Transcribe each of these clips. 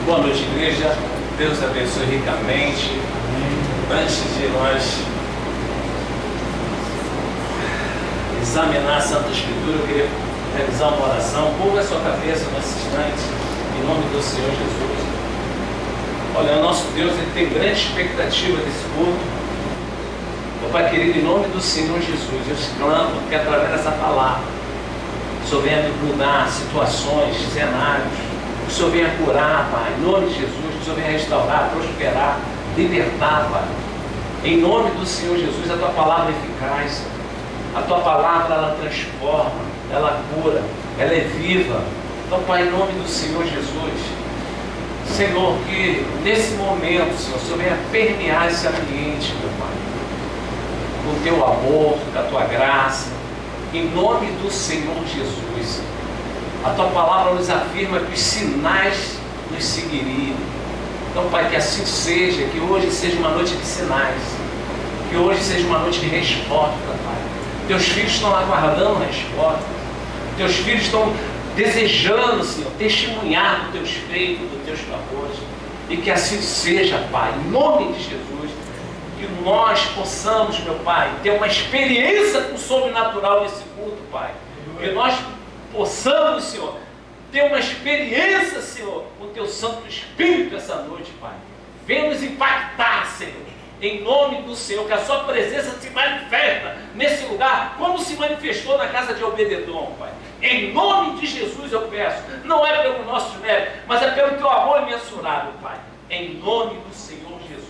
Boa noite, igreja. Deus abençoe ricamente. Antes de nós examinar a Santa Escritura, eu queria realizar uma oração. Curva a sua cabeça nesse instante, em nome do Senhor Jesus. Olha, o nosso Deus, Ele tem grande expectativa desse culto. Meu Pai querido, em nome do Senhor Jesus, eu te clamo que através dessa palavra, o Senhor venha mudar situações, cenários, que o Senhor venha curar, Pai, em nome de Jesus, que o Senhor venha restaurar, prosperar, libertar, Pai. Em nome do Senhor Jesus, a Tua palavra é eficaz, a Tua palavra, ela transforma, ela cura, ela é viva. Então, Pai, em nome do Senhor Jesus, Senhor, que nesse momento, Senhor, o Senhor venha permear esse ambiente, meu Pai, com o Teu amor, com a Tua graça, em nome do Senhor Jesus. A Tua palavra nos afirma que os sinais nos seguiriam. Então, Pai, que assim seja, que hoje seja uma noite de sinais, que hoje seja uma noite de resposta, Pai. Teus filhos estão aguardando resposta, Teus filhos estão desejando, Senhor, testemunhar dos Teus feitos, dos Teus favores, e que assim seja, Pai, em nome de Jesus, que nós possamos, meu Pai, ter uma experiência com o sobrenatural nesse culto, Pai, que nós possamos, Senhor, ter uma experiência, Senhor, com o Teu Santo Espírito essa noite, Pai. Venha nos impactar, Senhor, em nome do Senhor, que a Sua presença se manifesta nesse lugar, como se manifestou na casa de Obed-edom, Pai. Em nome de Jesus eu peço, não é pelo nosso mérito, mas é pelo Teu amor imensurável, Pai. Em nome do Senhor Jesus.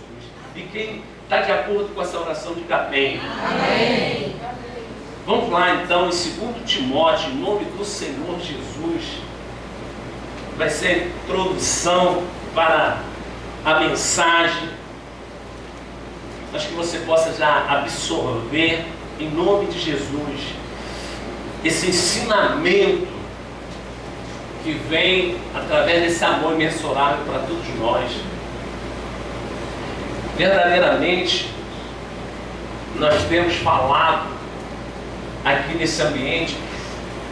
E quem está de acordo com essa oração, diga amém. Amém. Vamos lá então, em 2 Timóteo, em nome do Senhor Jesus. Vai ser a introdução para a mensagem. Acho que você possa já absorver, em nome de Jesus, esse ensinamento que vem através desse amor imensurável para todos nós. Verdadeiramente, nós temos falado aqui nesse ambiente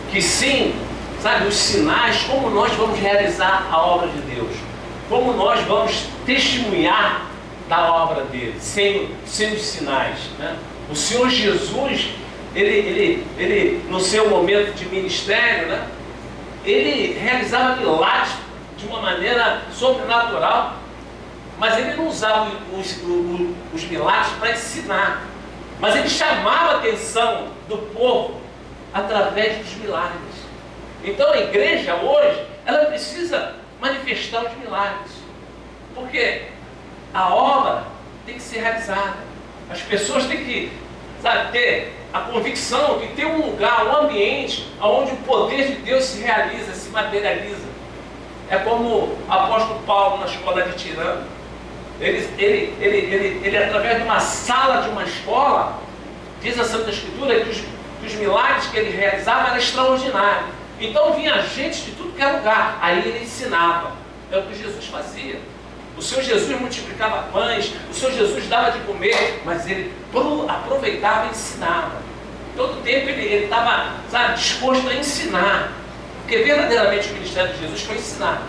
que sim, sabe, os sinais, como nós vamos realizar a obra de Deus, como nós vamos testemunhar da obra dele, sem os sinais, né? O Senhor Jesus, ele no seu momento de ministério, né, ele realizava milagres de uma maneira sobrenatural, mas ele não usava os milagres para ensinar, mas ele chamava a atenção do povo através dos milagres. Então a igreja hoje, ela precisa manifestar os milagres, porque a obra tem que ser realizada. As pessoas têm que, sabe, ter a convicção de ter um lugar, um ambiente onde o poder de Deus se realiza, se materializa. É como o apóstolo Paulo na escola de Tirano. Ele através de uma sala de uma escola, diz a Santa Escritura que os milagres que ele realizava eram extraordinários. Então vinha gente de tudo que era lugar, aí ele ensinava. É o que Jesus fazia. O Senhor Jesus multiplicava pães, o Senhor Jesus dava de comer, mas ele aproveitava e ensinava. Todo tempo ele estava, sabe, disposto a ensinar, porque verdadeiramente o ministério de Jesus foi ensinar.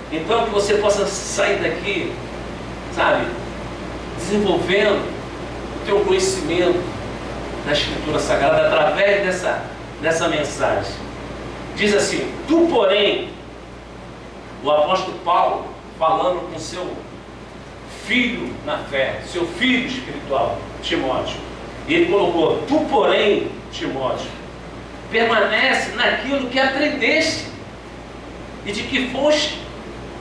Então que você possa sair daqui, sabe, desenvolvendo o teu conhecimento da Escritura Sagrada através dessa mensagem. Diz assim: tu, porém, o apóstolo Paulo, falando com seu filho na fé, seu filho espiritual, Timóteo, e ele colocou: tu, porém, Timóteo, permanece naquilo que aprendeste e de que foste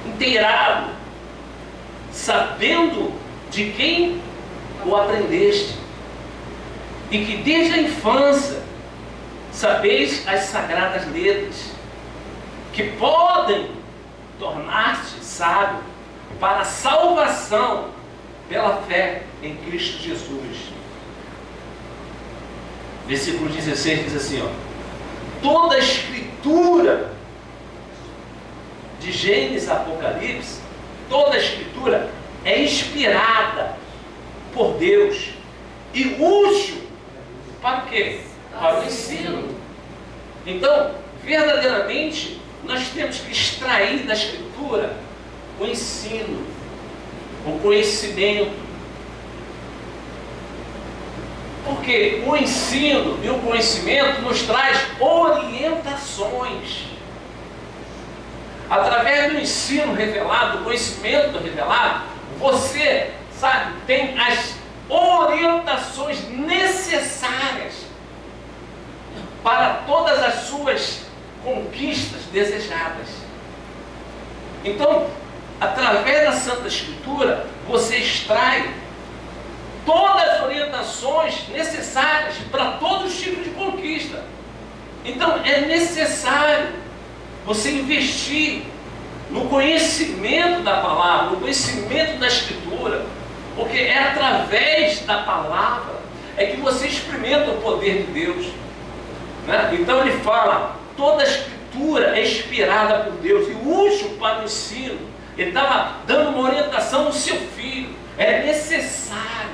inteirado, sabendo de quem o aprendeste, e que desde a infância sabeis as sagradas letras, que podem tornar-te sábio para a salvação pela fé em Cristo Jesus. Versículo 16 diz assim, ó: toda a Escritura, de Gênesis a Apocalipse, toda a Escritura é inspirada por Deus e útil para o quê? Para o ensino. Então, verdadeiramente, nós temos que extrair da Escritura o ensino, o conhecimento. Porque o ensino e o conhecimento nos traz orientações. Através do ensino revelado, do conhecimento revelado, você, sabe, tem as orientações necessárias para todas as suas conquistas desejadas. Então, através da Santa Escritura, você extrai todas as orientações necessárias para todos os tipos de conquista. Então, é necessário você investir no conhecimento da palavra, no conhecimento da Escritura, porque é através da palavra é que você experimenta o poder de Deus, né? Então ele fala, toda a Escritura é inspirada por Deus e útil para o ensino. Ele estava dando uma orientação ao seu filho. É necessário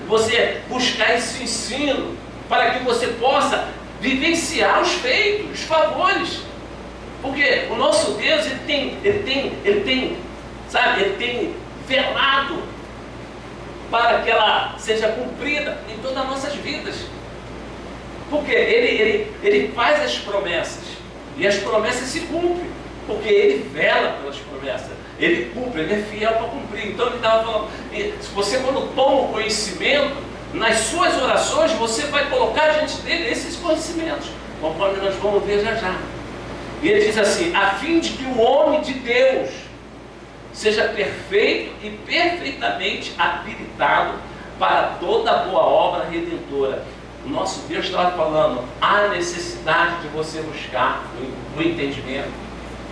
você buscar esse ensino para que você possa vivenciar os feitos, os favores. Porque o nosso Deus, ele tem velado para que ela seja cumprida em todas as nossas vidas. Porque ele faz as promessas, e as promessas se cumprem, porque ele vela pelas promessas, ele cumpre, ele é fiel para cumprir. Então ele estava falando, se você quando toma o conhecimento, nas suas orações, você vai colocar diante dele esses conhecimentos, conforme nós vamos ver já já. E ele diz assim, a fim de que o homem de Deus seja perfeito e perfeitamente habilitado para toda boa obra redentora. O nosso Deus estava falando, há necessidade de você buscar o entendimento,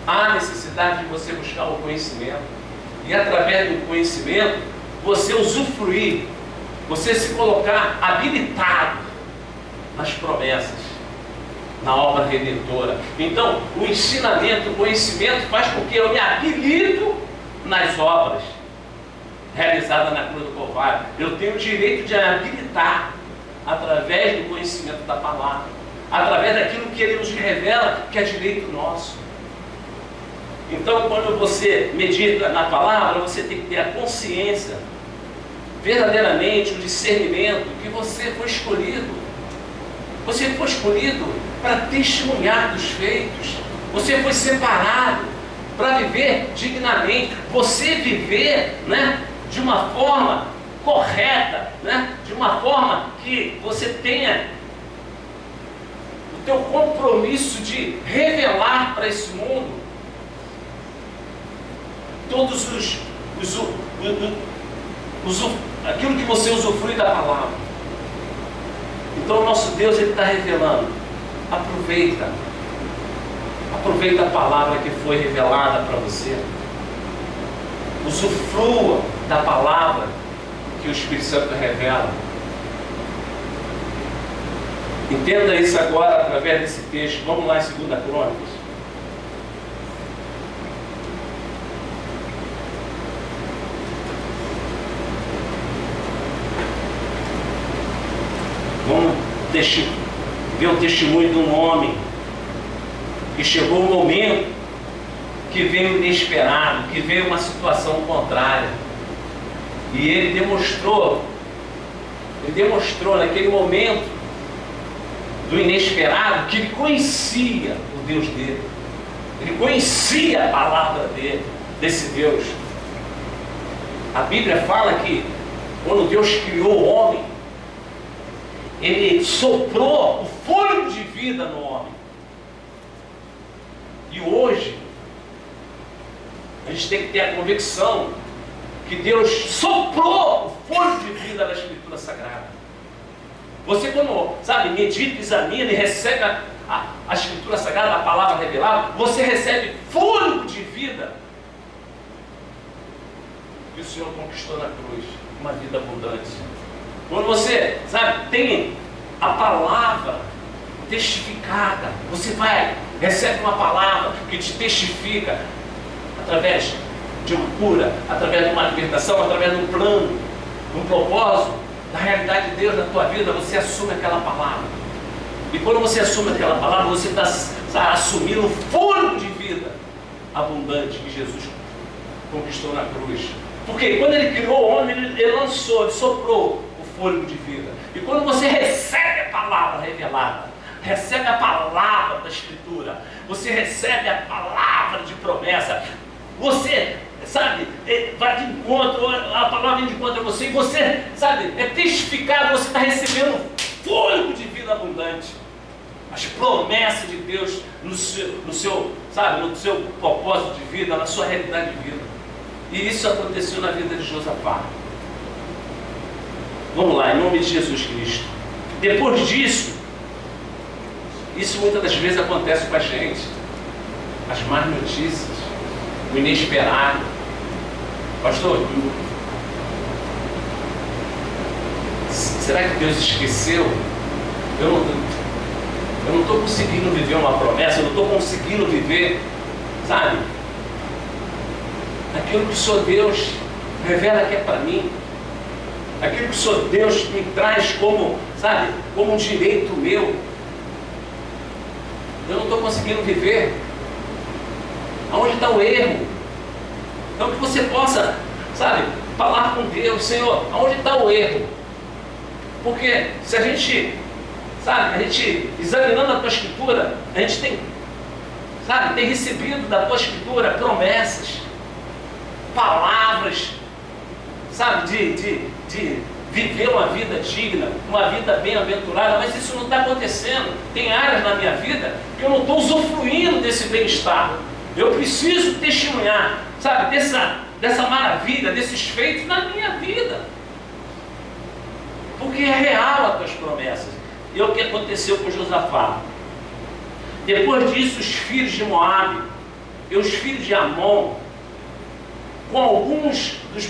há necessidade de você buscar o conhecimento, e através do conhecimento, você usufruir, você se colocar habilitado nas promessas, na obra redentora. Então, o ensinamento, o conhecimento faz com que eu me habilito nas obras realizadas na cruz do Calvário. Eu tenho o direito de habilitar através do conhecimento da palavra, através daquilo que ele nos revela, que é direito nosso. Então, quando você medita na palavra, você tem que ter a consciência, verdadeiramente o discernimento, que você foi escolhido. Você foi escolhido para testemunhar dos feitos. Você foi separado para viver dignamente. Você viver, né, de uma forma correta, né, de uma forma que você tenha o teu compromisso de revelar para esse mundo todos aquilo que você usufrui da palavra. Então o nosso Deus, ele está revelando. Aproveita a palavra que foi revelada para você. Usufrua da palavra que o Espírito Santo revela. Entenda isso agora através desse texto. Vamos lá em 2 Crônicas. Vamos ver o testemunho de um homem que chegou um momento que veio inesperado, que veio uma situação contrária. E ele demonstrou naquele momento do inesperado que ele conhecia o Deus dele. Ele conhecia a palavra dele, desse Deus. A Bíblia fala que quando Deus criou o homem, ele soprou o fôlego de vida no homem. E hoje, a gente tem que ter a convicção que Deus soprou o fôlego de vida na Escritura Sagrada. Você quando, medita, examina e recebe a Escritura Sagrada, a palavra revelada, você recebe fôlego de vida que o Senhor conquistou na cruz, uma vida abundante. Quando você, tem a palavra testificada, você recebe uma palavra que te testifica através de uma cura, através de uma libertação, através de um plano, de um propósito, da realidade de Deus na tua vida, você assume aquela palavra. E quando você assume aquela palavra, você está assumindo o fôlego de vida, abundante que Jesus conquistou na cruz. Porque quando ele criou o homem, ele lançou, ele soprou o fôlego de vida. E quando você recebe a palavra revelada, recebe a palavra da Escritura, você recebe a palavra de promessa, você, sabe, vai de encontro, a palavra vem de encontro a você, e você, sabe, é testificado, você está recebendo fôlego de vida abundante. As promessas de Deus no seu propósito de vida, na sua realidade de vida. E isso aconteceu na vida de Josafá. Vamos lá, em nome de Jesus Cristo. Depois disso, isso muitas das vezes acontece com a gente. As más notícias, o inesperado. Pastor, será que Deus esqueceu? Eu não estou conseguindo viver uma promessa, eu não estou conseguindo viver, sabe, aquilo que o Senhor Deus revela que é para mim, aquilo que o Senhor Deus me traz como, sabe, como um direito meu. Eu não estou conseguindo viver. Aonde está o erro? Então que você possa, sabe, falar com Deus: Senhor, aonde está o erro? Porque se a gente, sabe, a gente examinando a tua Escritura, a gente tem, sabe, tem recebido da tua Escritura promessas, palavras, sabe, de viver uma vida digna, uma vida bem-aventurada, mas isso não está acontecendo. Tem áreas na minha vida que eu não estou usufruindo desse bem-estar. Eu preciso testemunhar, sabe, dessa maravilha, desses feitos na minha vida, porque é real as tuas promessas. E é o que aconteceu com Josafá. Depois disso, os filhos de Moabe e os filhos de Amon, com alguns dos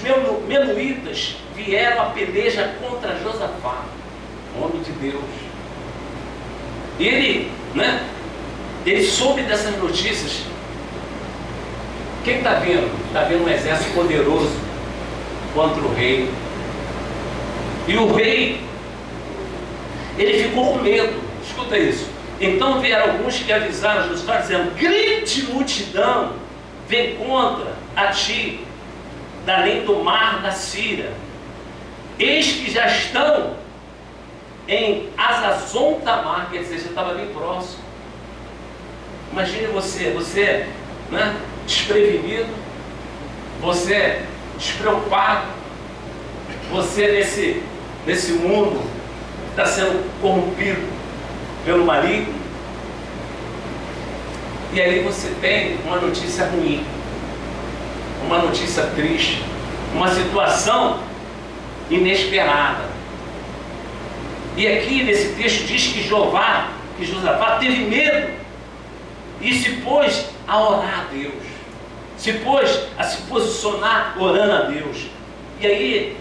menuítas, vieram a peleja contra Josafá, homem de Deus. E ele soube dessas notícias. Quem está vendo? Está vendo um exército poderoso contra o rei. E o rei, ele ficou com medo. Escuta isso. Então vieram alguns que avisaram a Josafá, dizendo: grande multidão vem contra a ti, da além do mar da Síria. Eis que já estão em Hazazon Tamar, quer dizer, já estava bem próximo. Imagine você, né, desprevenido, você despreocupado, você nesse mundo que está sendo corrompido pelo maligno, e aí você tem uma notícia ruim, uma notícia triste, uma situação inesperada. E aqui nesse texto diz que Josafá teve medo e se pôs a orar a Deus, se pôs a se posicionar orando a Deus. E aí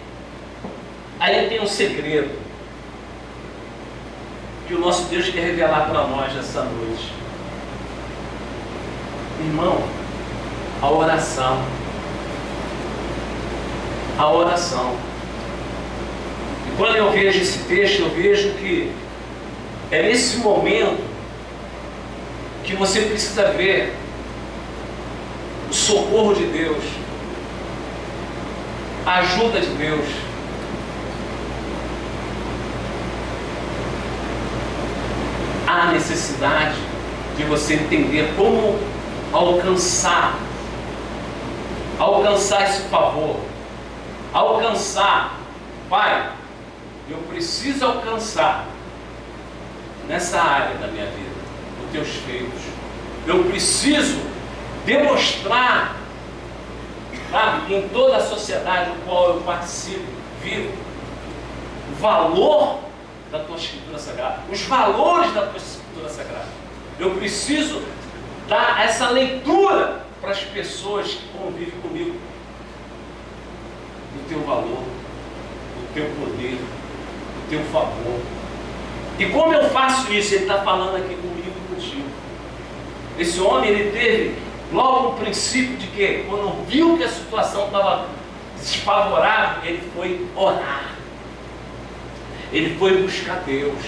tem um segredo que o nosso Deus quer revelar para nós nessa noite. Irmão, a oração. A oração. E quando eu vejo esse texto, eu vejo que é nesse momento que você precisa ver o socorro de Deus, a ajuda de Deus. Há necessidade de você entender como alcançar esse favor, alcançar. Pai, eu preciso alcançar nessa área da minha vida os teus feitos. Eu preciso demonstrar, sabe, em toda a sociedade no qual eu participo, vivo, o valor da tua Escritura Sagrada, os valores da tua Escritura Sagrada. Eu preciso dar essa leitura para as pessoas que convivem comigo, do teu valor, do teu poder, do teu favor. E como eu faço isso? Ele está falando aqui comigo e contigo. Esse homem, ele teve logo um princípio de que, quando viu que a situação estava desfavorável, ele foi orar. Ele foi buscar Deus.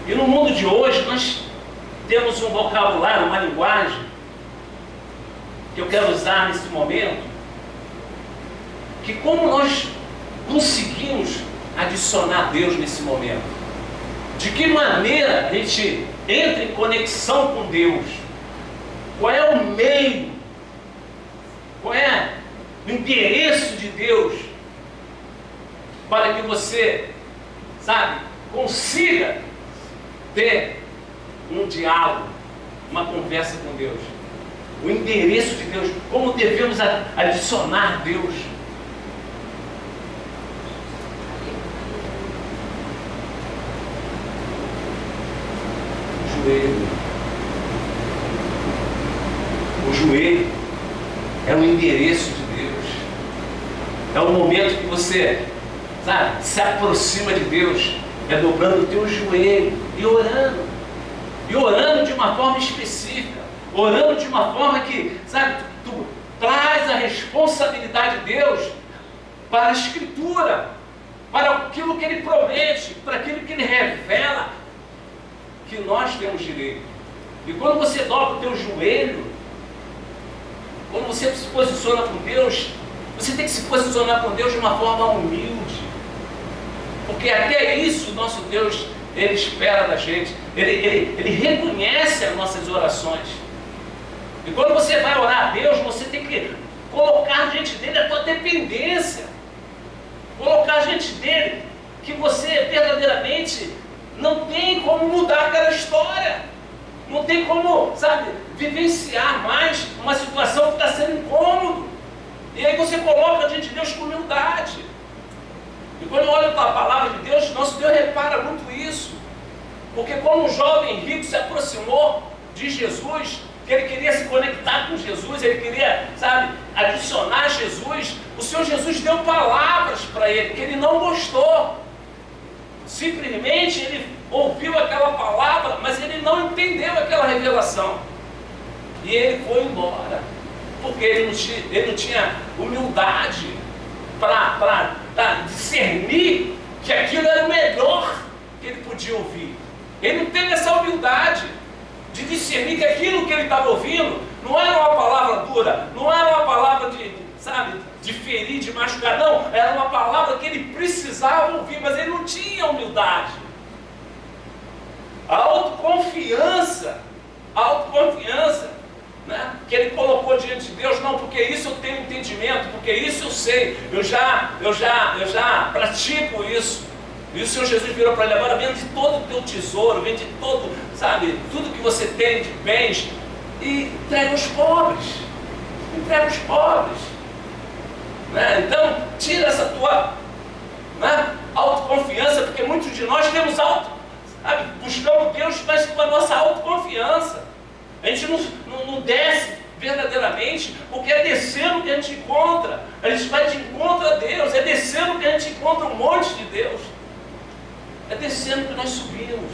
E no mundo de hoje, nós temos um vocabulário, uma linguagem que eu quero usar nesse momento, que como nós conseguimos adicionar Deus nesse momento? De que maneira a gente entra em conexão com Deus? Qual é o meio? Qual é o endereço de Deus para que você, sabe, consiga ter um diálogo, uma conversa com Deus? O endereço de Deus, como devemos adicionar Deus? O joelho é o endereço de Deus. É o momento que você, sabe, se aproxima de Deus, é dobrando o teu joelho e orando. E orando de uma forma específica, orando de uma forma que, sabe, tu traz a responsabilidade de Deus para a Escritura, para aquilo que Ele promete, para aquilo que Ele revela, que nós temos direito. E quando você dobra o teu joelho, quando você se posiciona com Deus, você tem que se posicionar com Deus de uma forma humilde. Porque até isso o nosso Deus, Ele espera da gente. Ele reconhece as nossas orações. E quando você vai orar a Deus, você tem que colocar diante dele a tua dependência. Colocar diante dele que você verdadeiramente não tem como mudar aquela história. Não tem como, sabe, vivenciar mais uma situação que está sendo incômodo. E aí você coloca diante de Deus com humildade. E quando eu olho para a palavra de Deus, nosso Deus repara muito isso. Porque como um jovem rico se aproximou de Jesus, que ele queria se conectar com Jesus, ele queria, sabe, adicionar Jesus, o Senhor Jesus deu palavras para ele, que ele não gostou. Simplesmente ele ouviu aquela palavra, mas ele não entendeu aquela revelação. E ele foi embora, porque ele não tinha humildade para discernir que aquilo era o melhor que ele podia ouvir. Ele não teve essa humildade de discernir que aquilo que ele estava ouvindo não era uma palavra dura, não era uma palavra de ferir, de machucar, não, era uma palavra que ele precisava ouvir, mas ele não tinha humildade. A autoconfiança, né, que ele colocou diante de Deus, não, porque isso eu tenho entendimento, porque isso eu sei, eu já pratico isso. E o Senhor Jesus virou para ele: agora vende todo o teu tesouro, vende todo, sabe, tudo que você tem de bens e entrega aos pobres. Entrega aos pobres. Né? Então, tira essa tua, né, autoconfiança, porque muitos de nós temos buscamos Deus, mas com a nossa autoconfiança. A gente não desce verdadeiramente, porque é descendo que a gente encontra. A gente vai de encontro a Deus, é descendo que a gente encontra um monte de Deus. É descendo que nós subimos.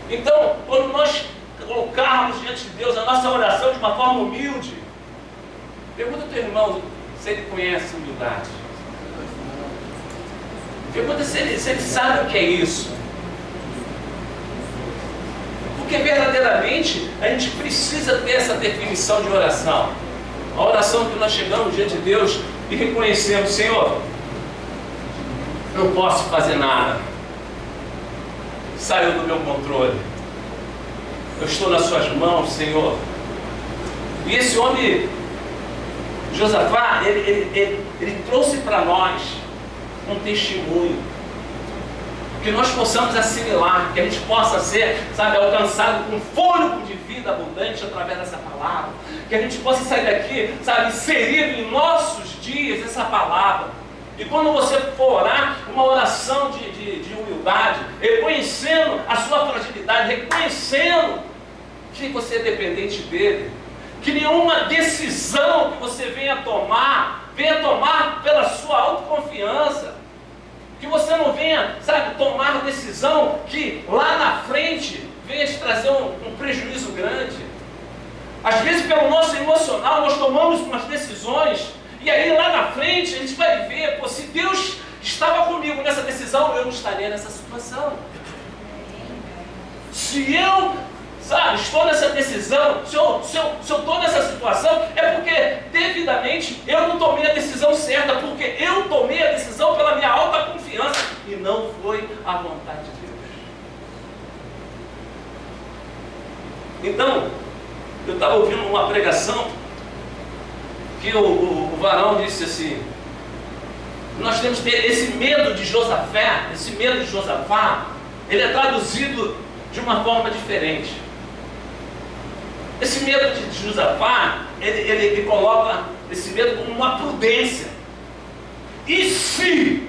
Então, quando nós colocarmos diante de Deus a nossa oração de uma forma humilde, pergunta ao teu irmão se ele conhece humildade. Pergunta se ele sabe o que é isso. Porque verdadeiramente a gente precisa ter essa definição de oração. A oração que nós chegamos diante de Deus e reconhecemos: Senhor, não posso fazer nada, saiu do meu controle, eu estou nas suas mãos, Senhor. E esse homem, Josafá, ele trouxe para nós um testemunho, que nós possamos assimilar, que a gente possa ser, sabe, alcançado com fôlego de vida abundante através dessa palavra, que a gente possa sair daqui, sabe, inserido em nossos dias essa palavra. E quando você for orar, uma oração de humildade, reconhecendo a sua fragilidade, reconhecendo que você é dependente dele, que nenhuma decisão que você venha tomar pela sua autoconfiança, que você não venha, sabe, tomar decisão que lá na frente venha te trazer um prejuízo grande. Às vezes, pelo nosso emocional, nós tomamos umas decisões, e aí lá na frente a gente vai ver: pô, se Deus estava comigo nessa decisão, eu não estaria nessa situação. Se eu, sabe, estou nessa decisão, se eu estou nessa situação, é devidamente, eu não tomei a decisão certa, porque eu tomei a decisão pela minha alta confiança e não foi a vontade de Deus. Então, eu estava ouvindo uma pregação que o varão disse assim: nós temos que ter esse medo de Josafá, esse medo de Josafá, ele é traduzido de uma forma diferente. Esse medo de Josafá, ele coloca esse medo como uma prudência. E se?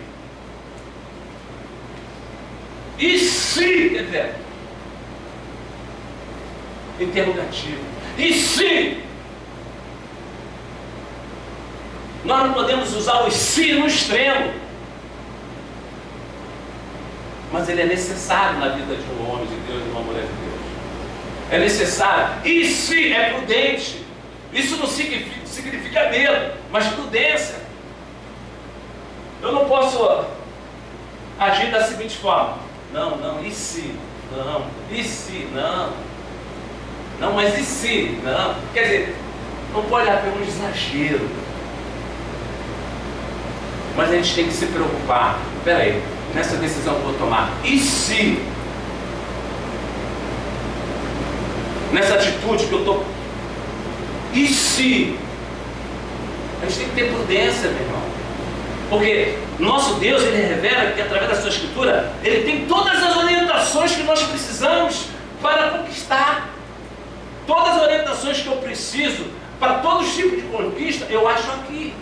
E se? Quer dizer, interrogativo. E se? Nós não podemos usar o se no extremo, mas ele é necessário na vida de um homem de Deus e de uma mulher de Deus. É necessário. E se é prudente? Isso não significa medo, mas prudência. Eu não posso agir da seguinte forma: não, e se? Não, e se? Não, mas e se? Não. Quer dizer, não pode haver um exagero. Mas a gente tem que se preocupar. Espera aí, nessa decisão que eu vou tomar, e se? Nessa atitude que eu estou, e se? A gente tem que ter prudência, meu irmão. Porque nosso Deus, Ele revela que através da sua Escritura, Ele tem todas as orientações que nós precisamos para conquistar. Todas as orientações que eu preciso para todo tipo de conquista, eu acho aqui.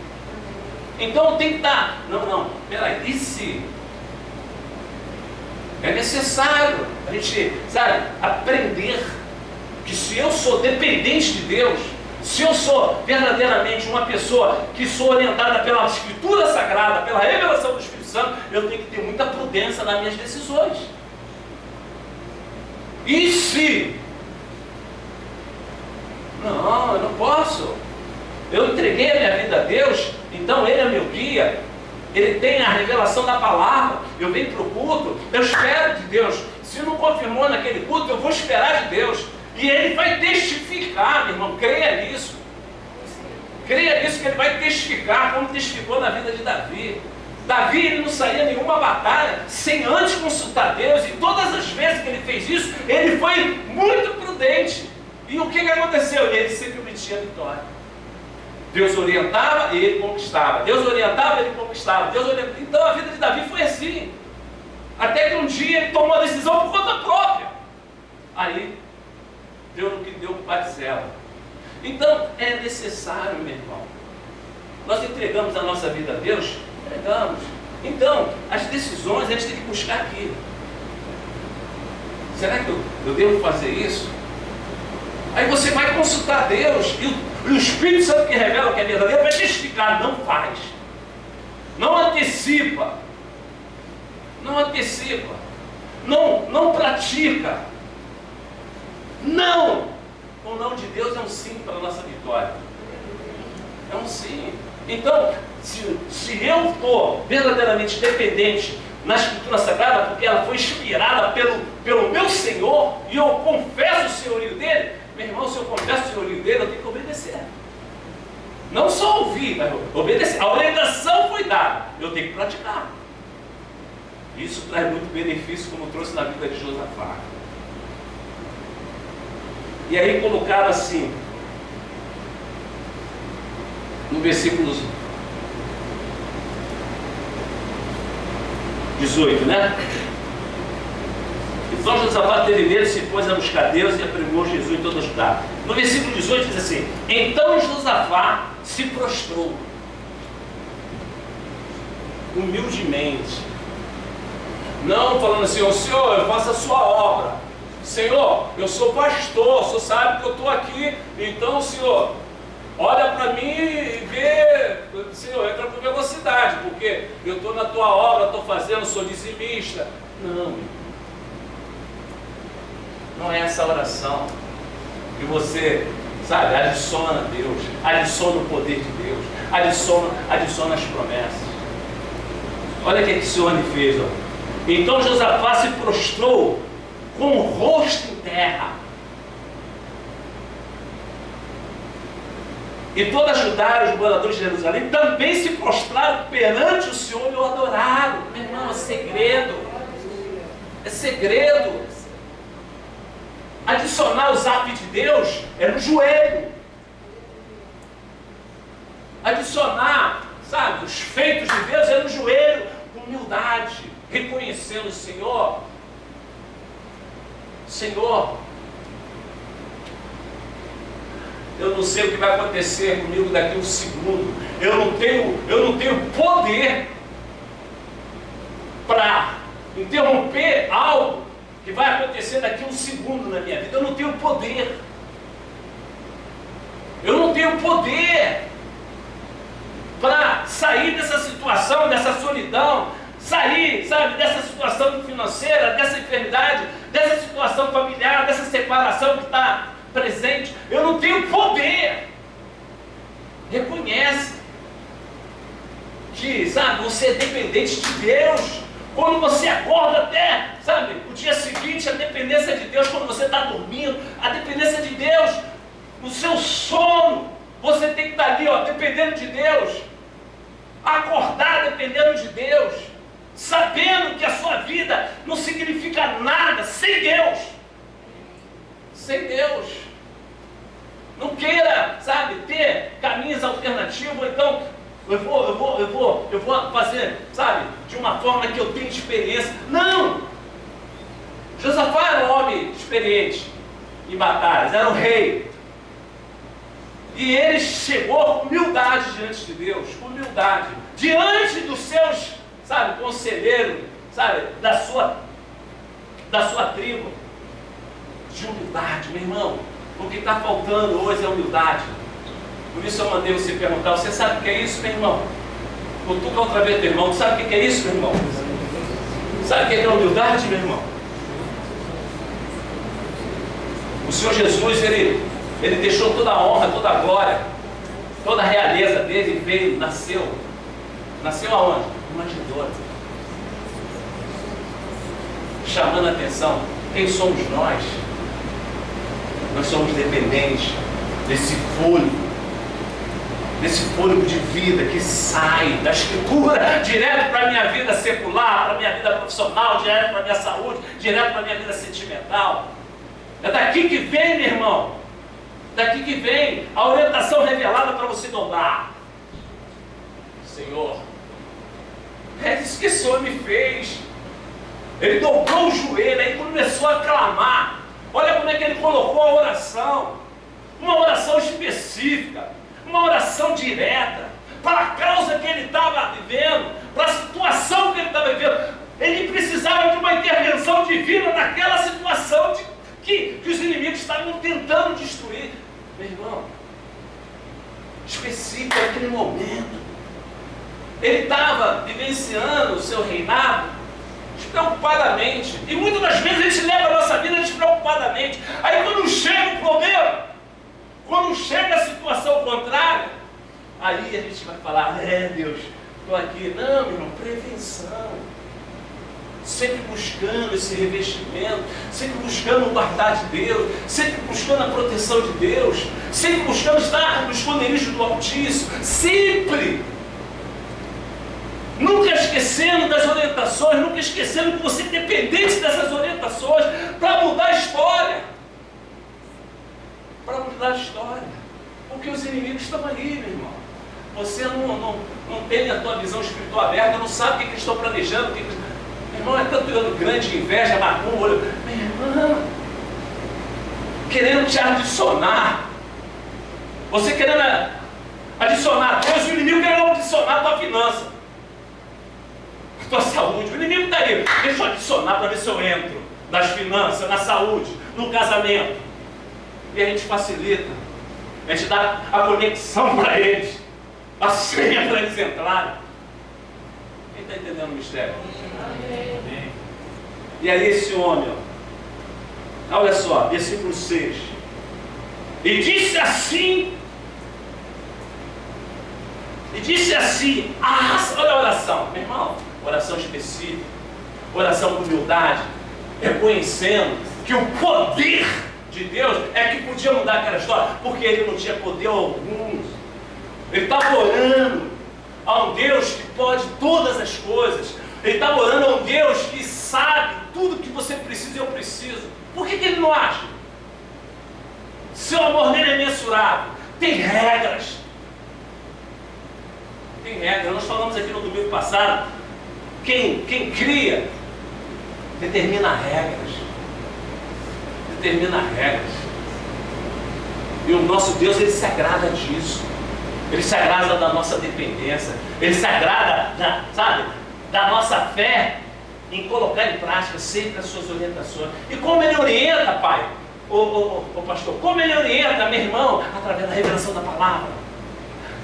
Então tem que dar. Não, peraí, e se? É necessário a gente, aprender que se eu sou dependente de Deus, se eu sou verdadeiramente uma pessoa que sou orientada pela Escritura Sagrada, pela revelação do Espírito Santo, eu tenho que ter muita prudência nas minhas decisões. E se? Não, eu não posso. Eu entreguei a minha vida a Deus, então Ele é meu guia, Ele tem a revelação da palavra, eu venho para o culto, eu espero de Deus. Se não confirmou naquele culto, eu vou esperar de Deus. E Ele vai testificar, meu irmão, creia nisso. Creia nisso que Ele vai testificar, como testificou na vida de Davi. Davi, ele não saía nenhuma batalha sem antes consultar Deus, e todas as vezes que ele fez isso, ele foi muito prudente. E o que aconteceu? Ele sempre obtinha a vitória. Deus orientava e ele conquistava. Deus orientava e ele conquistava. Então a vida de Davi foi assim. Até que um dia ele tomou a decisão por conta própria. Aí, deu no que deu com Batseba. Então, é necessário, meu irmão. Nós entregamos a nossa vida a Deus? Entregamos. Então, as decisões a gente tem que buscar aqui. Será que eu devo fazer isso? Aí você vai consultar Deus e o Espírito Santo que revela que é verdadeiro vai testificar. Não faz. Não antecipa. Não antecipa. Não pratica. Não. O não de Deus é um sim para a nossa vitória. É um sim. Então, se eu estou verdadeiramente dependente na Escritura Sagrada, porque ela foi inspirada pelo meu Senhor, e eu confesso o senhorio dele, meu irmão, se eu confesso o senhorio dele, eu tenho que obedecer. Não só ouvir, mas obedecer. A orientação foi dada, eu tenho que praticar. Isso traz muito benefício, como trouxe na vida de Josafá. E aí colocaram assim, no versículo 18, né? Então Josafá teve medo, se pôs a buscar Deus e aprimou Jesus em toda Judá. No versículo 18 diz assim: então Josafá se prostrou humildemente, não falando assim: ô Senhor, eu faço a sua obra. Senhor, eu sou pastor, o Senhor sabe que eu estou aqui, então, Senhor, olha para mim e vê, Senhor, entra com velocidade, porque eu estou na tua obra, estou fazendo, sou dizimista. Não é essa oração que você, adiciona a Deus, adiciona o poder de Deus, adiciona as promessas. Olha o que o Senhor me fez, ó. Então Josafá se prostrou com o rosto em terra. E toda Judá, os moradores de Jerusalém, também se prostraram perante o Senhor e o adoraram. Meu irmão, é segredo. É segredo. Adicionar os atos de Deus é no joelho. Adicionar, sabe, os feitos de Deus é no joelho, com humildade, reconhecendo o Senhor. Senhor, eu não sei o que vai acontecer comigo daqui a um segundo. Eu não tenho poder para interromper algo que vai acontecer daqui a um segundo na minha vida. Eu não tenho poder. Eu não tenho poder para sair dessa situação, dessa solidão, sair, sabe, dessa situação financeira, dessa enfermidade, dessa situação familiar, dessa separação que está presente. Eu não tenho poder. Reconhece que, sabe, você é dependente de Deus. Quando você acorda até, sabe, o dia seguinte, a dependência de Deus. Quando você está dormindo, a dependência de Deus. No seu sono, você tem que estar ali, ó, dependendo de Deus. Acordar dependendo de Deus. Sabendo que a sua vida não significa nada sem Deus. Sem Deus. Não queira, sabe, ter caminhos alternativos. Então, eu vou fazer, sabe, de uma forma que eu tenho experiência. Não! Josafá era um homem experiente em batalhas, era um rei. E ele chegou com humildade diante de Deus, com humildade, diante dos seus, sabe, conselheiros, sabe, da sua tribo. De humildade, meu irmão. O que está faltando hoje é humildade. Por isso eu mandei você perguntar: você sabe o que é isso, meu irmão? Cutuca outra vez, meu irmão. Tu sabe o que é isso, meu irmão? Sabe o que é humildade, meu irmão? O Senhor Jesus, ele deixou toda a honra, toda a glória, toda a realeza dele, veio, nasceu. Nasceu aonde? Numa manjedoura. Chamando a atenção. Quem somos nós? Nós somos dependentes desse fôlego de vida que sai da Escritura direto para a minha vida secular, para a minha vida profissional, direto para a minha saúde, direto para a minha vida sentimental. É daqui que vem, meu irmão. Daqui que vem a orientação revelada para você dobrar. Senhor, é isso que o Senhor me fez. Ele dobrou o joelho, aí começou a clamar. Olha como é que ele colocou a oração. Uma oração específica, uma oração direta, para a causa que ele estava vivendo, para a situação que ele estava vivendo. Ele precisava de uma intervenção divina naquela situação que os inimigos estavam tentando destruir. Meu irmão, específico naquele momento. Ele estava vivenciando o seu reinado despreocupadamente. E muitas das vezes a gente leva a nossa vida despreocupadamente. Aí quando chega o problema, quando chega a situação contrária, aí a gente vai falar: Deus, estou aqui. Não, meu irmão, prevenção. Sempre buscando esse revestimento, sempre buscando o guardar de Deus, sempre buscando a proteção de Deus, sempre buscando estar no esconderijo do Altíssimo, sempre. Nunca esquecendo das orientações, nunca esquecendo que você é dependente dessas orientações para mudar a história. Para mudar a história. Porque os inimigos estão ali, meu irmão. Você não tem a tua visão espiritual aberta, não sabe o que eles estão planejando. Meu irmão, é tanto grande inveja, macumba, meu irmão, querendo te adicionar. Você querendo adicionar a Deus, e o inimigo querendo adicionar a tua finança, a tua saúde. O inimigo está aí: deixa eu adicionar para ver se eu entro nas finanças, na saúde, no casamento. E a gente facilita, a gente dá a conexão para eles, a senha para eles entrarem. Quem está entendendo o mistério? Amém. E aí esse homem, ó, olha só, versículo 6. E disse assim, olha a oração, meu irmão, oração específica, oração com humildade, reconhecendo que o poder de Deus é que podia mudar aquela história, porque ele não tinha poder algum. Ele estava orando a um Deus que pode todas as coisas. Ele estava orando a um Deus que sabe tudo que você precisa e eu preciso. Por que ele não age? Seu amor nele é mensurável. Tem regras. Tem regras. Nós falamos aqui no domingo passado. Quem cria determina regras. Determina regras. E o nosso Deus, ele se agrada disso. Ele se agrada da nossa dependência. Ele se agrada, da nossa fé em colocar em prática sempre as suas orientações. E como ele orienta, pai, o pastor, como ele orienta, meu irmão, através da revelação da palavra.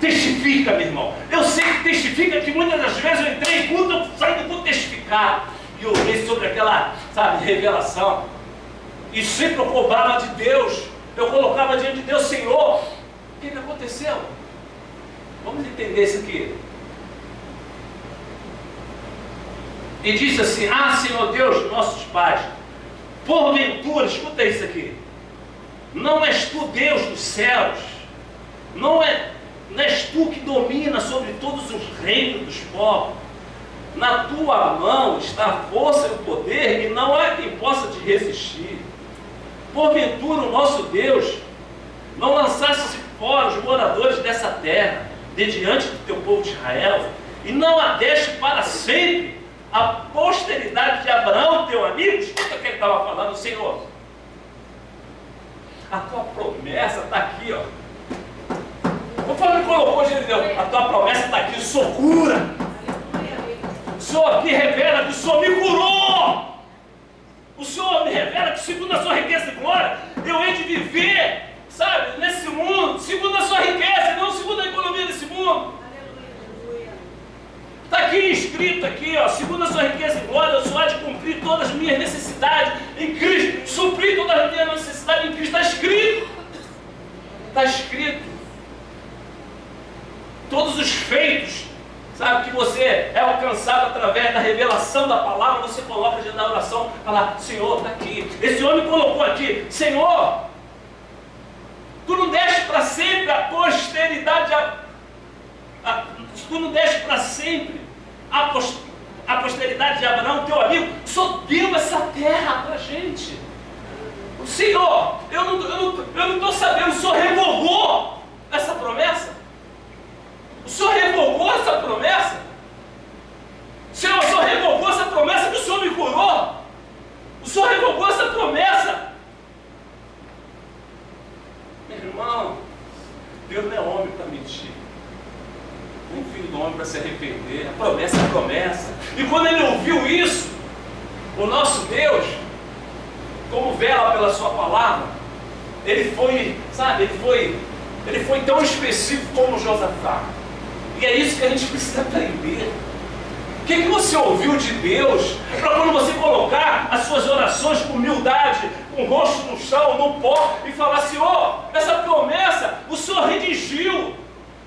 Testifica, meu irmão. Eu sei que testifica, que muitas das vezes eu entrei em culto, eu saí do culto testificar. E eu ouvi sobre aquela, revelação. E sempre eu cobrava de Deus. Eu colocava diante de Deus, Senhor, o que aconteceu? Vamos entender isso aqui. E disse assim: Senhor Deus, nossos pais, porventura, escuta isso aqui, não és tu Deus dos céus, não és tu que domina sobre todos os reinos dos povos, na tua mão está a força e o poder, e não há quem possa te resistir. Porventura o nosso Deus não lançasse fora os moradores dessa terra, de diante do teu povo de Israel, e não a deixe para sempre a posteridade de Abraão, teu amigo? Escuta o que ele estava falando, Senhor. A tua promessa está aqui, ó. Conforme ele colocou, a tua promessa está aqui, o Senhor cura. O Senhor aqui revela que o Senhor me curou. O Senhor me revela que, segundo a sua riqueza e glória, eu hei de viver, nesse mundo, segundo a sua riqueza, não segundo a economia desse mundo. Está aqui escrito aqui, ó, segundo a sua riqueza e glória, eu sou há de cumprir todas as minhas necessidades em Cristo, suprir todas as minhas necessidades em Cristo. Está escrito. Está escrito. Todos os feitos, que você é alcançado através da revelação da palavra, você coloca diante da oração, fala: Senhor, está aqui. Esse homem colocou aqui: Senhor, tu não deixes para sempre a posteridade, tu não deixes para sempre a posteridade de Abraão, teu amigo. Só deu essa terra para a gente. Senhor, eu não estou sabendo, o Senhor revogou essa promessa? O Senhor revogou essa promessa? Senhor, o Senhor revogou essa promessa que o Senhor me curou? O Senhor revogou essa promessa? Meu irmão, Deus não é homem para mentir, nem filho do homem para se arrepender. A promessa é a promessa. E quando ele ouviu isso, o nosso Deus, como vela pela sua palavra, ele foi tão específico como Josafá. E é isso que a gente precisa aprender. O que você ouviu de Deus, para quando você colocar as suas orações com humildade, com o rosto no chão, no pó, e falar: Senhor, essa promessa o Senhor redigiu,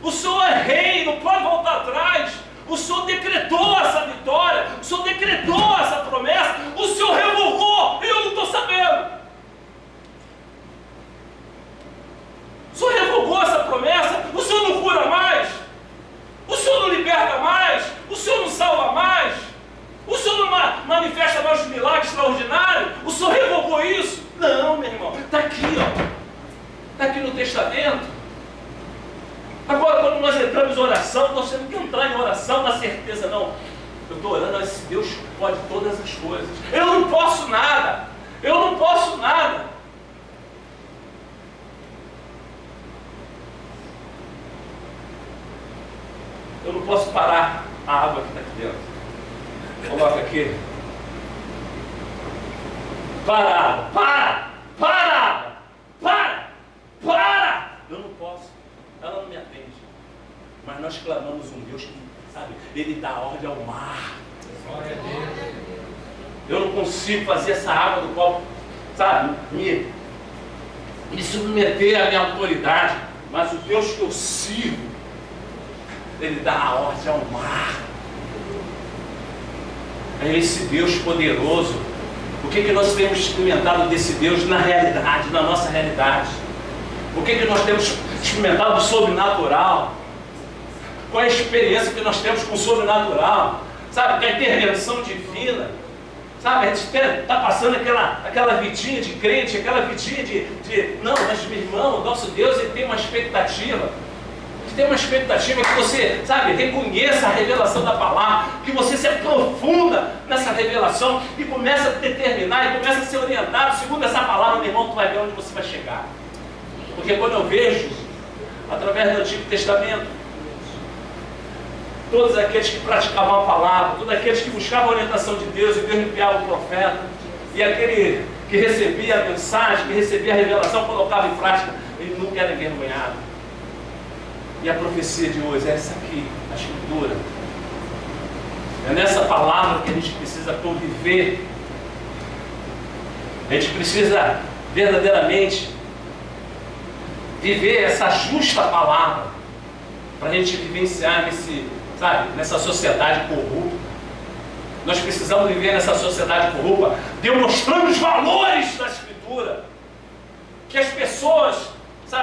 o Senhor é rei, não pode voltar atrás, o Senhor decretou essa vitória, o Senhor decretou essa promessa, o Senhor revogou, e eu não estou sabendo. O Senhor revogou essa promessa, o Senhor não cura mais, o Senhor não liberta mais, o Senhor não salva mais, o Senhor não manifesta mais um milagre extraordinário, o Senhor revogou isso? Não, meu irmão, está aqui, ó. Está aqui no testamento. Agora, quando nós entramos em oração, nós temos que entrar em oração na certeza, não, eu estou orando a esse Deus que pode todas as coisas. Eu não posso nada, eu não posso nada. Eu não posso parar a água que está aqui dentro. Coloca aqui. Para! Eu não posso. Ela não me atende. Mas nós clamamos um Deus que, Ele dá ordem ao mar. Eu não consigo fazer essa água do copo, me submeter à minha autoridade. Mas o Deus que eu sirvo, Ele dá a ordem ao mar. É esse Deus poderoso O que nós temos experimentado desse Deus na realidade, na nossa realidade? O que nós temos experimentado do sobrenatural? Qual é a experiência que nós temos com o sobrenatural? Sabe, com a intervenção divina? Sabe, a gente está passando aquela vidinha de crente, aquela vidinha de... Não, mas meu irmão, o nosso Deus, ele tem uma expectativa. Ele tem uma expectativa que você, sabe, reconheça a revelação da palavra, que você se aprofunda nessa revelação e começa a determinar, e começa a ser orientado segundo essa palavra, meu irmão, tu vai ver onde você vai chegar. Porque quando eu vejo, através do Antigo Testamento, todos aqueles que praticavam a palavra, todos aqueles que buscavam a orientação de Deus, e Deus enviava o profeta, e aquele que recebia a mensagem, que recebia a revelação, colocava em prática, ele nunca era envergonhado. E a profecia de hoje é essa aqui, a Escritura. É nessa palavra que a gente precisa conviver. A gente precisa verdadeiramente viver essa justa palavra, para a gente vivenciar nessa sociedade corrupta. Nós precisamos viver nessa sociedade corrupta, demonstrando os valores da Escritura. Que as pessoas,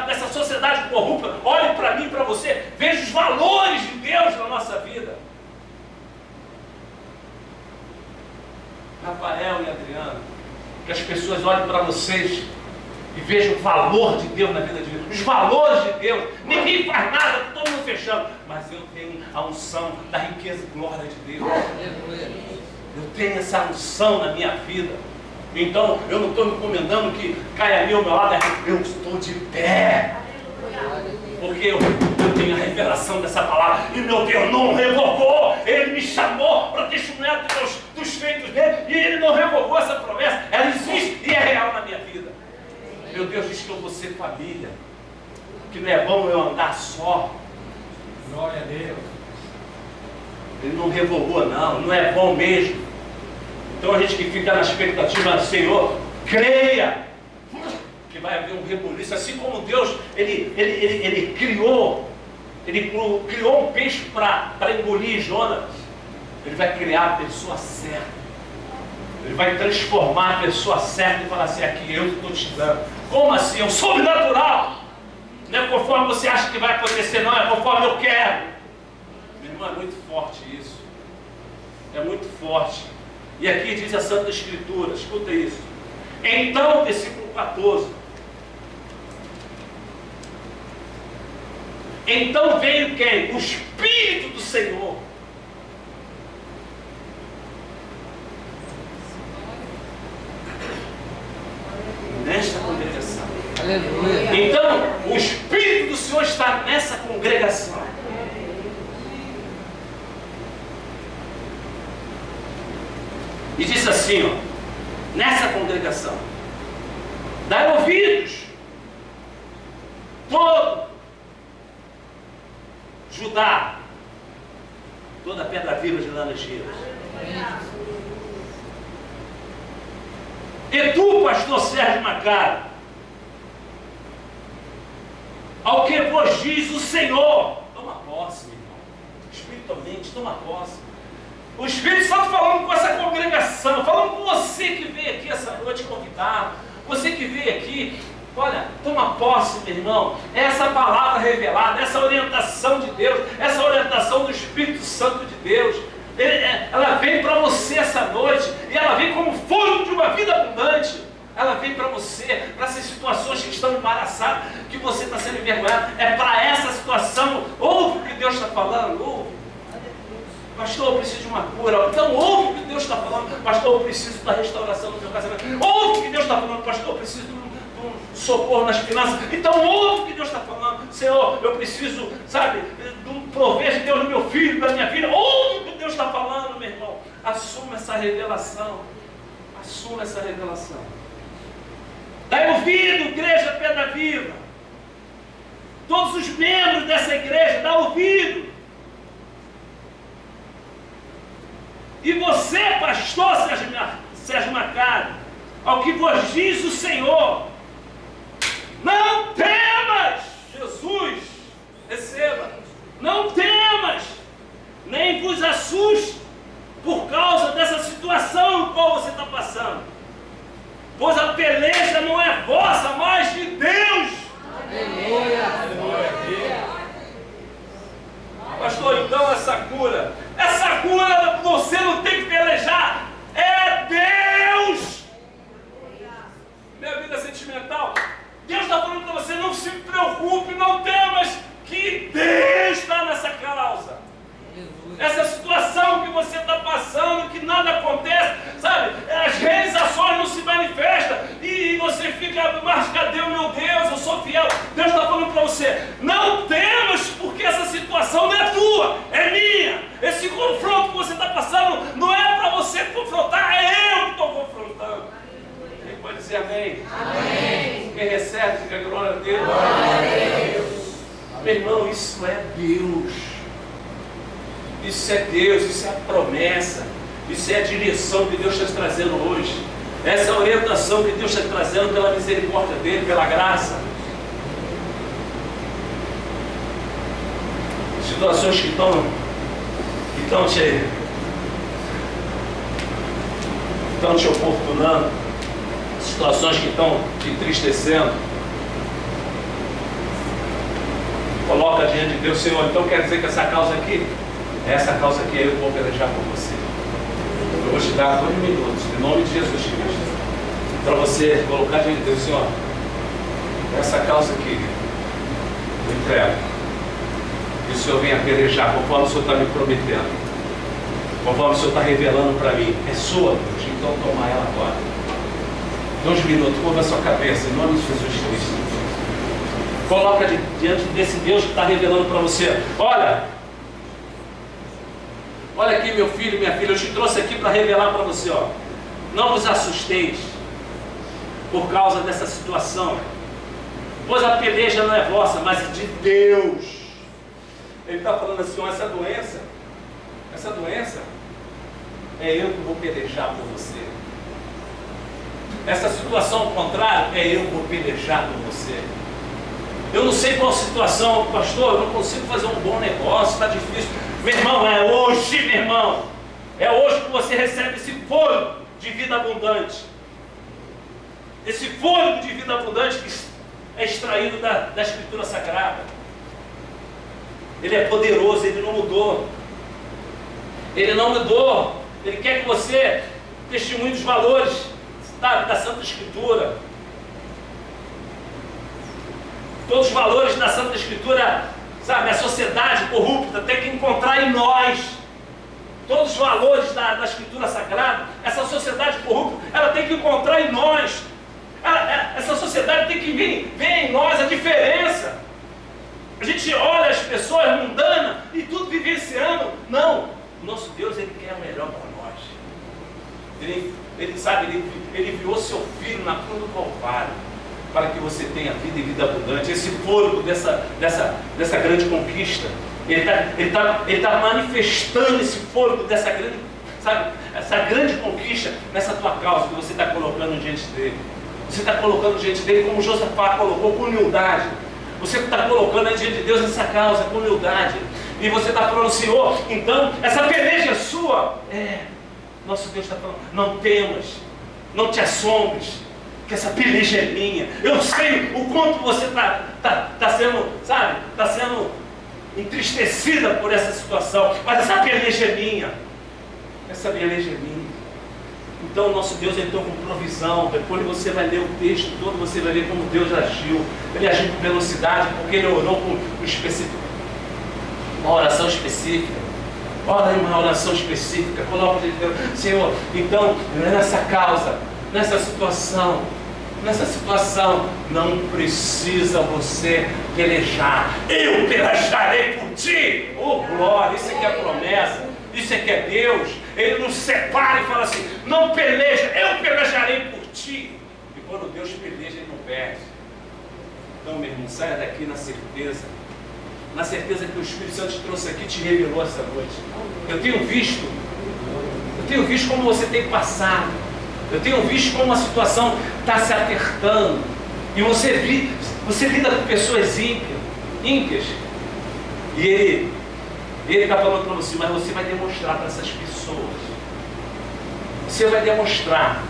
dessa sociedade corrupta, olhem para mim e para você, vejam os valores de Deus na nossa vida. Rafael e Adriano, que as pessoas olhem para vocês e vejam o valor de Deus na vida de Deus, os valores de Deus. Ninguém faz nada, todo mundo fechando, mas eu tenho a unção da riqueza e glória de Deus. Eu tenho essa unção na minha vida. Então eu não estou me encomendando que caia ali ao meu lado, eu estou de pé, porque eu tenho a revelação dessa palavra, e meu Deus não revogou. Ele me chamou para testemunhar dos feitos dele, e ele não revogou essa promessa. Ela existe e é real na minha vida. Meu Deus diz que eu vou ser família, que não é bom eu andar só. Glória a Deus. Ele não revogou, não é bom mesmo. Então a gente que fica na expectativa, Senhor, creia que vai haver um rebuliço, assim como Deus, ele criou um peixe para engolir Jonas. Ele vai criar a pessoa certa. Ele vai transformar a pessoa certa e falar assim, aqui eu estou te dando. Como assim? É um sobrenatural. Não é conforme você acha que vai acontecer, não, é conforme eu quero. Meu irmão, é muito forte isso. É muito forte. E aqui diz a Santa Escritura, escuta isso. Então, versículo 14. Então veio quem? O Espírito do Senhor. Nesta congregação. Aleluia. Então, o Espírito do Senhor está nessa congregação. E disse assim, nessa congregação, dai ouvidos, todo Judá, toda pedra viva de Laranjeiras. E tu, pastor Sérgio Macário, ao que vos diz o Senhor, toma posse, meu irmão, espiritualmente, toma posse. O Espírito Santo falando com essa congregação, falando com você que veio aqui essa noite convidado, você que veio aqui, olha, toma posse, meu irmão, essa palavra revelada, essa orientação de Deus, essa orientação do Espírito Santo de Deus, ela vem para você essa noite, e ela vem como fogo de uma vida abundante. Ela vem para você, para essas situações que estão embaraçadas, que você está sendo envergonhado. É para essa situação. Ouve o que Deus está falando, ouve. Pastor, eu preciso de uma cura. Então ouve o que Deus está falando. Pastor, eu preciso da restauração do meu casamento. Ouve o que Deus está falando. Pastor, eu preciso de um socorro nas finanças. Então ouve o que Deus está falando. Senhor, eu preciso, de um prover de Deus no meu filho, da minha filha. Ouve o que Deus está falando, meu irmão. Assuma essa revelação. Assuma essa revelação. Dai ouvido, igreja Pedra Viva. Todos os membros dessa igreja, dá ouvido. E você, pastor Sérgio Macário, ao que vos diz o Senhor, não temas, Jesus, receba, não temas, nem vos assuste por causa dessa situação em qual você está passando. Amém. Quem recebe, diga glória a Deus. Glória a Deus. Meu irmão, isso é Deus. Isso é Deus, isso é a promessa. Isso é a direção que Deus está trazendo hoje. Essa é a orientação que Deus está trazendo pela misericórdia dEle, pela graça. Situações que estão te oportunando, situações que estão te entristecendo. Coloca diante de Deus, Senhor, então quer dizer que essa causa aqui eu vou pelejar por você. Eu vou te dar 2 minutos, em nome de Jesus Cristo, para você colocar diante de Deus, Senhor, essa causa aqui eu entrego. E o Senhor venha pelejar conforme o Senhor está me prometendo, conforme o Senhor está revelando para mim. É sua, Deus, então toma ela agora. 2 minutos, curva a sua cabeça, em nome de Jesus Cristo. Coloca diante desse Deus que está revelando para você. Olha aqui, meu filho e minha filha, eu te trouxe aqui para revelar para você, ó. Não vos assusteis por causa dessa situação, pois a peleja não é vossa, mas de Deus. Ele está falando assim, ó, essa doença é eu que vou pelejar por você. Essa situação ao contrário, é eu que vou pelejar por você. Eu não sei qual situação, pastor, eu não consigo fazer um bom negócio, está difícil. Meu irmão, é hoje, meu irmão. É hoje que você recebe esse fôlego de vida abundante. Esse fôlego de vida abundante que é extraído da Escritura Sagrada. Ele é poderoso, ele não mudou. Ele não mudou. Ele quer que você testemunhe os valores, sabe, da Santa Escritura. Todos os valores da Santa Escritura, sabe, a sociedade corrupta tem que encontrar em nós. Todos os valores da Escritura Sagrada, essa sociedade corrupta, ela tem que encontrar em nós. Essa sociedade tem que ver em nós a diferença. A gente olha as pessoas mundanas e tudo vivenciando. Não, o nosso Deus, Ele quer o melhor para nós. Ele enviou seu Filho na cruz do Calvário para que você tenha vida e vida abundante. Esse fôlego dessa grande conquista, Ele tá manifestando esse fôlego dessa grande, sabe, essa grande conquista nessa tua causa que você está colocando diante dele. Você está colocando diante dele como Josafá colocou, com humildade. Você está colocando diante de Deus essa causa com humildade. E você está falando, Senhor, então essa peleja é sua. Nosso Deus está falando, não temas, não te assombres, que essa peleja é minha. Eu sei o quanto você está sendo, sabe, está sendo entristecida por essa situação, mas essa peleja é minha. Essa peleja é minha. Então o nosso Deus entrou com provisão. Depois você vai ler o texto todo, você vai ver como Deus agiu. Ele agiu com velocidade, porque ele orou com uma oração específica. Ora em uma oração específica, coloca de Deus, Senhor, então nessa causa, nessa situação, não precisa você pelejar. Eu pelejarei por ti. Oh glória, isso aqui é a promessa. Isso é que é Deus. Ele nos separa e fala assim, não peleja, eu pelejarei por ti. E quando Deus peleja, Ele não perde. Então, meu irmão, saia daqui na certeza que o Espírito Santo te trouxe aqui, te revelou essa noite. Eu tenho visto como você tem passado. Eu tenho visto como a situação está se apertando. E você lida com pessoas ímpias. E Ele está falando para você, mas você vai demonstrar para essas pessoas. Você vai demonstrar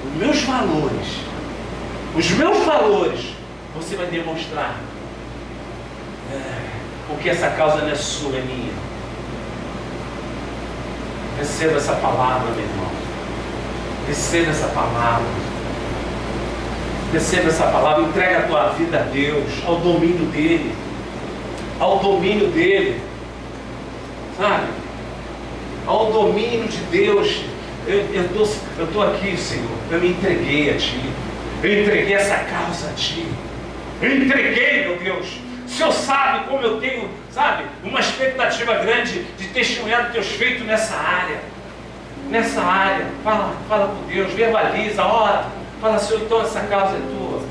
os meus valores. Você vai demonstrar. Porque essa causa não é sua, é minha. Receba essa palavra, meu irmão. Receba essa palavra. Receba essa palavra. Entrega a tua vida a Deus, ao domínio dEle. Sabe? Ao domínio de Deus. Eu estou aqui, Senhor. Eu me entreguei a Ti. Eu entreguei essa causa a Ti. Eu entreguei, meu Deus. O Senhor sabe como eu tenho, sabe, uma expectativa grande de testemunhar dos Teus feitos nessa área. Fala com Deus, verbaliza, ora, Fala, Senhor, então essa causa é tua.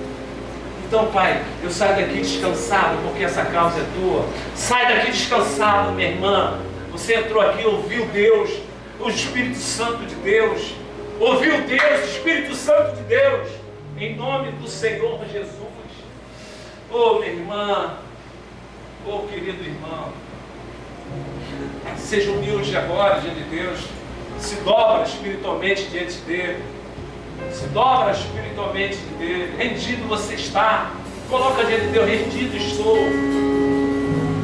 Então, Pai, eu saio daqui descansado, porque essa causa é tua. Sai daqui descansado, minha irmã. Você entrou aqui, ouviu Deus, o Espírito Santo de Deus. Ouviu Deus, o Espírito Santo de Deus. Em nome do Senhor Jesus. Oh, minha irmã. Oh, querido irmão. Seja humilde agora diante de Deus. Se dobra espiritualmente diante dele. Se dobra espiritualmente de Deus. Rendido você está. Coloca diante de Deus, rendido estou.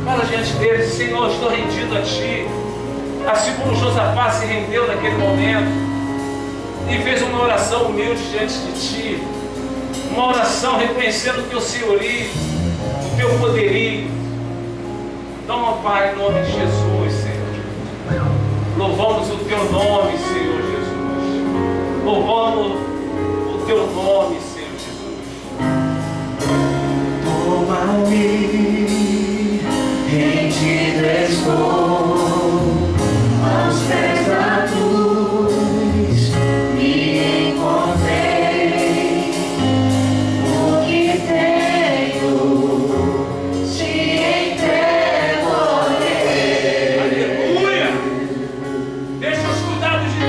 Fala diante dele, Senhor, estou rendido a Ti. Assim como Josafá se rendeu naquele momento e fez uma oração humilde diante de Ti. Uma oração reconhecendo o Teu senhorio, o Teu poderio. Então, Pai, em nome de Jesus, Senhor. Louvamos o Teu nome, Senhor Jesus. Louvamos o Teu nome, Senhor Jesus. Toma-me, rendido estou aos pés da cruz, me encontrei. O que tenho, te entrego. Aleluia! Deixa os cuidados de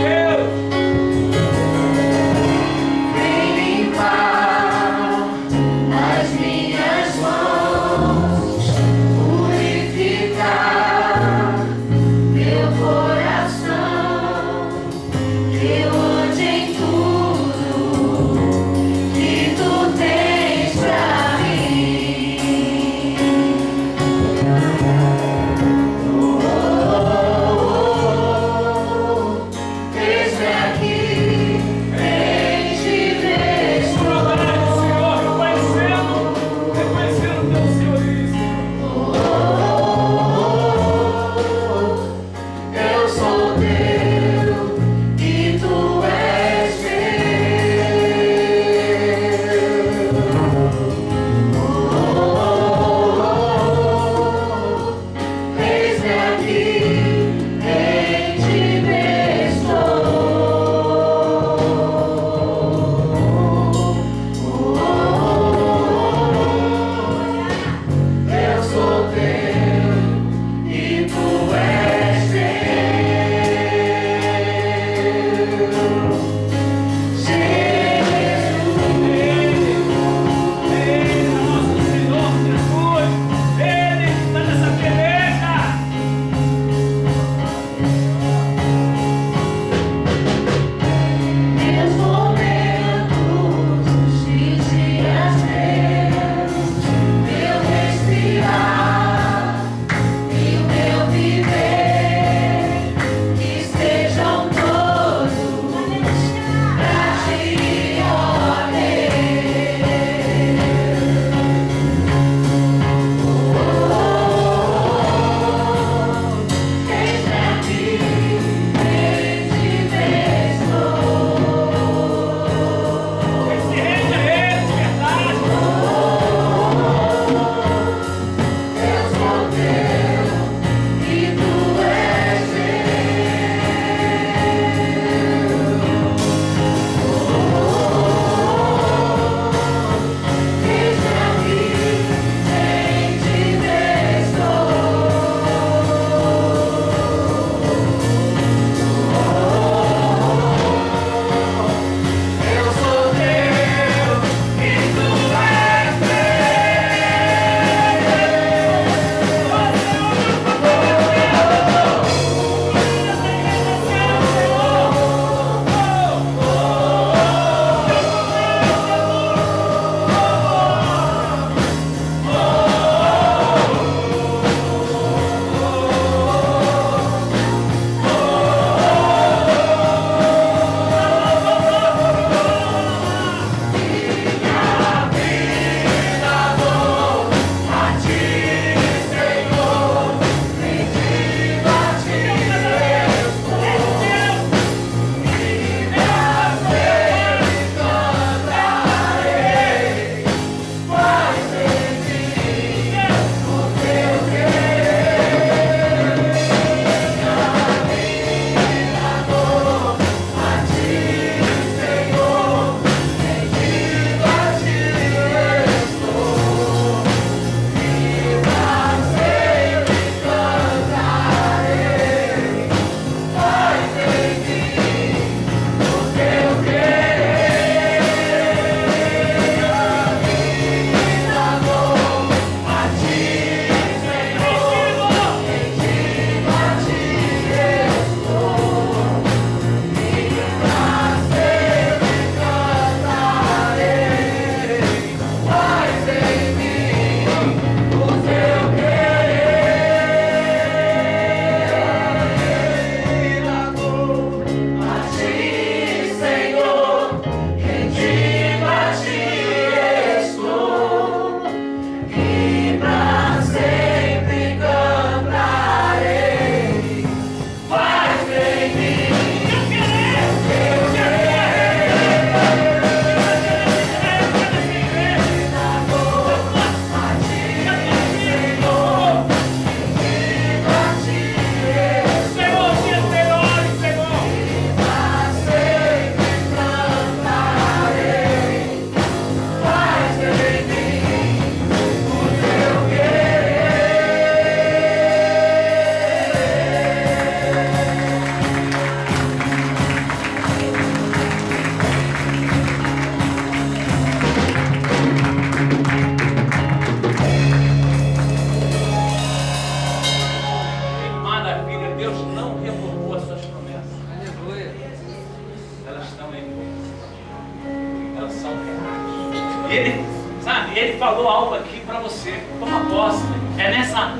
falou algo aqui para você. Toma posse. É nessa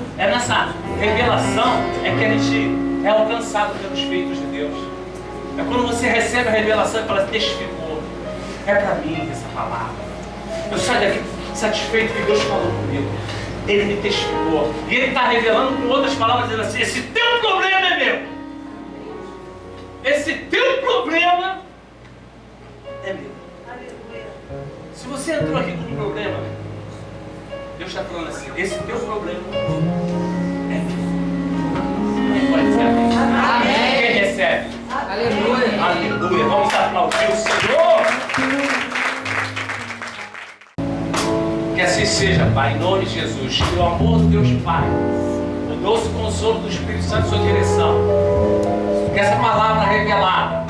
revelação que a gente é alcançado pelos feitos de Deus. É quando você recebe a revelação e fala, testificou. É para mim essa palavra. Eu saio daqui satisfeito que Deus falou comigo. Ele me testificou. E Ele está revelando com outras palavras, dizendo assim, esse teu problema é meu. Esse teu problema é meu. Se você entrou aqui com um problema, Deus está falando assim, esse teu problema é meu. Quem pode dizer amém? Quem recebe? Aleluia. Aleluia. Vamos aplaudir o Senhor. Que assim seja, Pai, em nome de Jesus. Que o amor do Deus Pai, o doce consolo do Espírito Santo em sua direção. Que essa palavra revelada,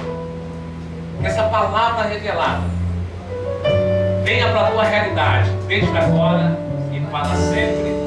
venha para a tua realidade, desde agora e para sempre.